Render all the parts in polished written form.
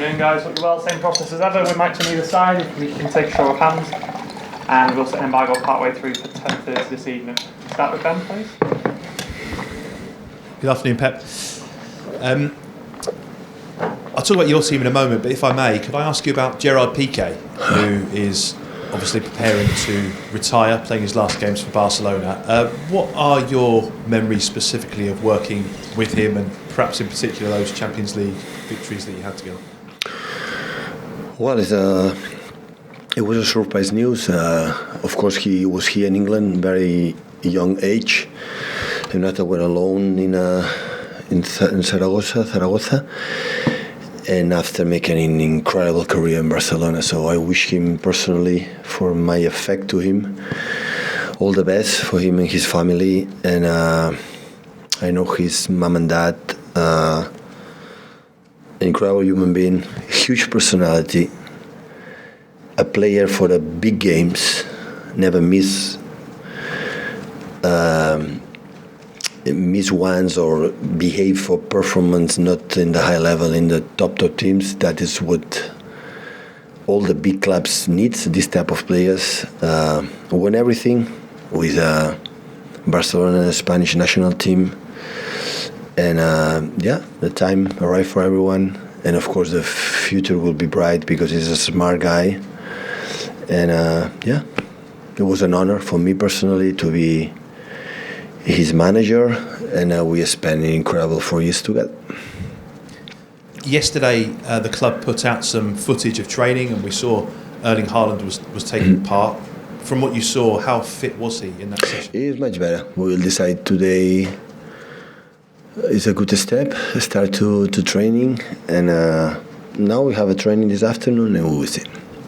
afternoon, guys. Hope you're well. Same process as ever with mics on either side. If we can take a show of hands, and we'll set embargo partway through for 10:30 this evening. Start with Ben, please. Good afternoon, Pep. I'll talk about your team in a moment, but if I may, could I ask you about Gerard Piqué, who is obviously preparing to retire, playing his last games for Barcelona. What are your memories specifically of working with him, and perhaps in particular those Champions League victories that you had together? Well, it was a surprise news. Of course, he was here in England, very young age. Renata were alone in Zaragoza, and after making an incredible career in Barcelona. So I wish him personally, for my effect to him, all the best for him and his family. And I know his mom and dad, incredible human being, huge personality, a player for the big games, never miss ones or behave for performance not in the high level in the top teams. That is what all the big clubs needs, this type of players. Won everything with Barcelona, the Spanish national team, and the time arrived for everyone, and of course the future will be bright because he's a smart guy. And it was an honor for me personally to be his manager, and we spent incredible 4 years together. Yesterday, the club put out some footage of training, and we saw Erling Haaland was taking part. From what you saw, how fit was he in that session? He is much better. We will decide today. It's a good start to training, and now we have a training this afternoon, and we will see.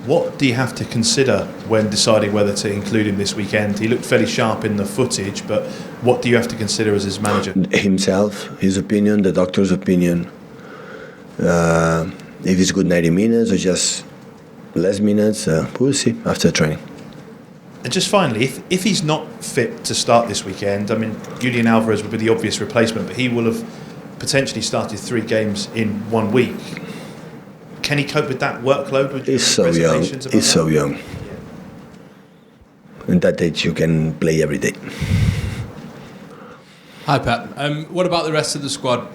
What do you have to consider when deciding whether to include him this weekend? He looked fairly sharp in the footage, but what do you have to consider as his manager? Himself, his opinion, the doctor's opinion. If it's good 90 minutes or just less minutes, we'll see after training. And just finally, if he's not fit to start this weekend, I mean, Julian Alvarez would be the obvious replacement, but he will have potentially started 3 games in 1 week. Can he cope with that workload? He's so young. He's so young. In that age, you can play every day. Hi, Pep. What about the rest of the squad,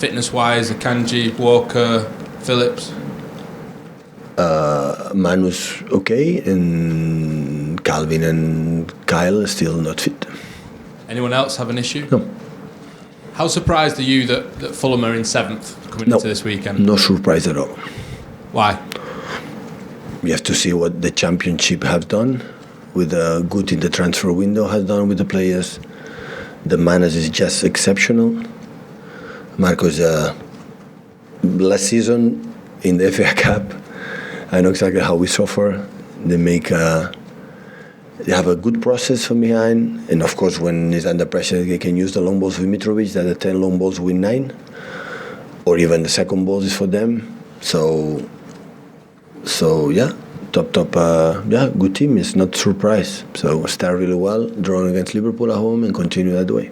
fitness-wise? Akanji, Walker, Phillips? Manu's okay, and Calvin and Kyle are still not fit. Anyone else have an issue? No. How surprised are you that Fulham are in 7th coming into this weekend? No surprise at all. Why? We have to see what the Championship have done, with good in the transfer window has done with the players. The manager is just exceptional. Marco's last season in the FA Cup, I know exactly how we suffer. They have a good process from behind, and of course when he's under pressure they can use the long balls with Mitrovic, that the 10 long balls win 9, or even the second balls is for them. So good team. It's not surprise. So start really well, drawing against Liverpool at home, and continue that way.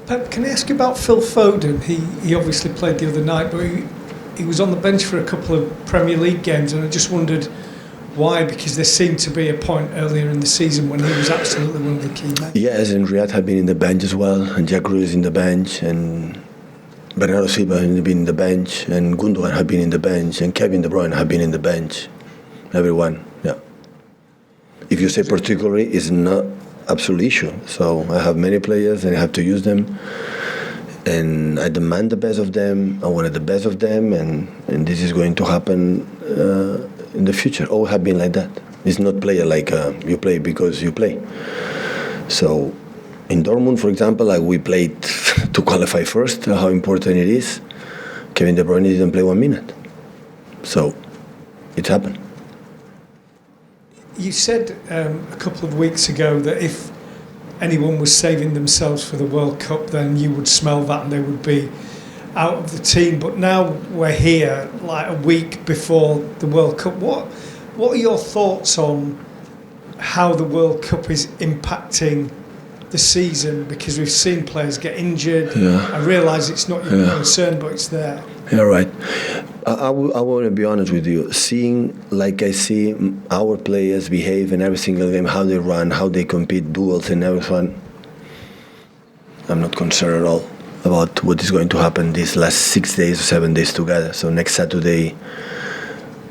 Pep, can I ask you about Phil Foden? He obviously played the other night, but he was on the bench for a couple of Premier League games, and I just wondered why, because there seemed to be a point earlier in the season when he was absolutely one of the key men. Yes, and Riyad had been in the bench as well, and Jack Grealish in the bench, and Bernardo Silva had been in the bench, and Gundogan had been in the bench, and Kevin De Bruyne had been in the bench. Everyone, yeah. If you say particularly, it's not absolute issue. So I have many players, and I have to use them, and I demand the best of them. I wanted the best of them, and this is going to happen in the future. All have been like that. It's not player like you play because you play. So in Dortmund, for example, we played to qualify first, how important it is. Kevin De Bruyne didn't play 1 minute. So it happened. You said a couple of weeks ago that if anyone was saving themselves for the World Cup, then you would smell that and they would be out of the team. But now we're here, like a week before the World Cup. What are your thoughts on how the World Cup is impacting the season? Because we've seen players get injured. Yeah. I realise it's not your concern, but it's there. Yeah, right. I want to be honest with you. Seeing like I see our players behave in every single game, how they run, how they compete, duels and everything, I'm not concerned at all about what is going to happen these last 6 days or 7 days together. So next Saturday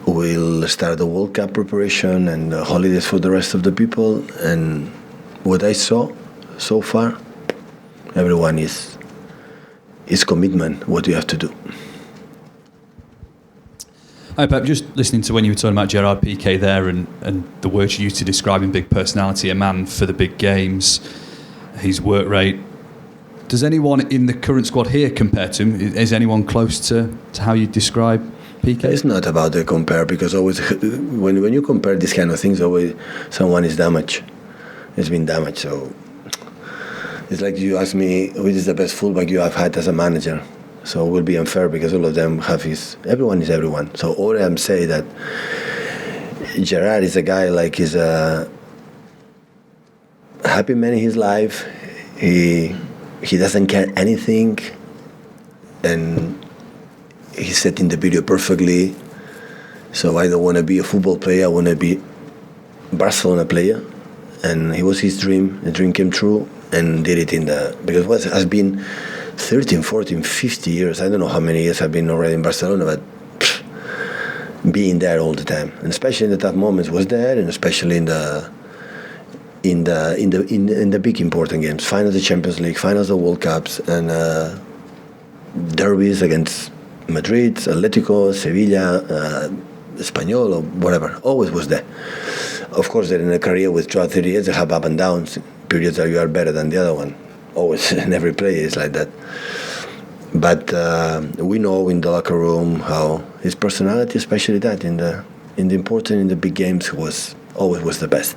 we'll start the World Cup preparation and holidays for the rest of the people. And what I saw so far, everyone is commitment, what you have to do. Hi Pep, just listening to when you were talking about Gerard Piqué there and the words you used to describe him, big personality, a man for the big games, his work rate. Does anyone in the current squad here compare to him? Is anyone close to how you describe Piqué? It's not about the compare, because always when you compare these kind of things, always someone is damaged. It's been damaged. So it's like you ask me which is the best fullback you have had as a manager. So it will be unfair because all of them have everyone is everyone. So all I'm saying that Gerard is a guy like he's a happy man in his life. He doesn't care anything, and he's setting the video perfectly. So I don't want to be a football player. I want to be Barcelona player, and it was his dream. The dream came true, and did it because it has been 13, 14, 50 years. I don't know how many years I've been already in Barcelona, but being there all the time, and especially in the tough moments, was there, and especially in the big important games, finals of the Champions League, finals of the World Cups, and derbies against Madrid, Atletico, Sevilla, Espanyol, or whatever. Always was there. Of course, in a career with 12, 30 years, they have up and downs, periods that you are better than the other one. Always, in every player is like that. But we know in the locker room how his personality, especially that in the important, in the big games, always was the best.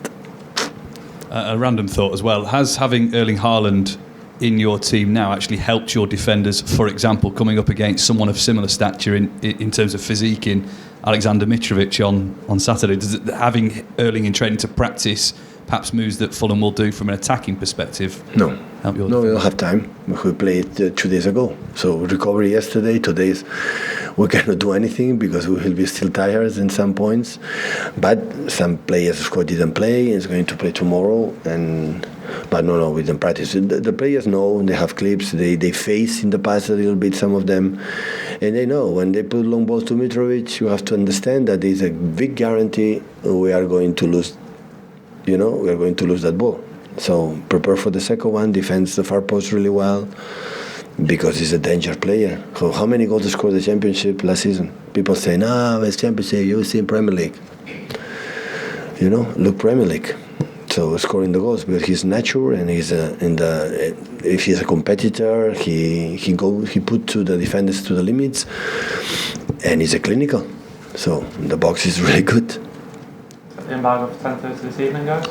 A random thought as well. Has having Erling Haaland in your team now actually helped your defenders, for example, coming up against someone of similar stature in terms of physique in Alexander Mitrovic on Saturday? Does having Erling in training to practice perhaps moves that Fulham will do from an attacking perspective? No, help your we don't have time. We played 2 days ago. So recovery yesterday, 2 days. We cannot do anything because we will be still tired in some points. But some players, of course, didn't play. It's going to play tomorrow. But no, we didn't practice. The players know, they have clips. They face in the past a little bit, some of them. And they know when they put long balls to Mitrovic, you have to understand that there's a big guarantee we are going to lose. We are going to lose that ball. So prepare for the second one, defends the far post really well, because he's a danger player. So how many goals he scored the championship last season? People say, no, it's championship, you see in Premier League. Look Premier League. So scoring the goals, because he's natural, and he's if he's a competitor, he put to the defenders to the limits, and he's a clinical. So the box is really good. The embargo for 10:30 this evening, guys?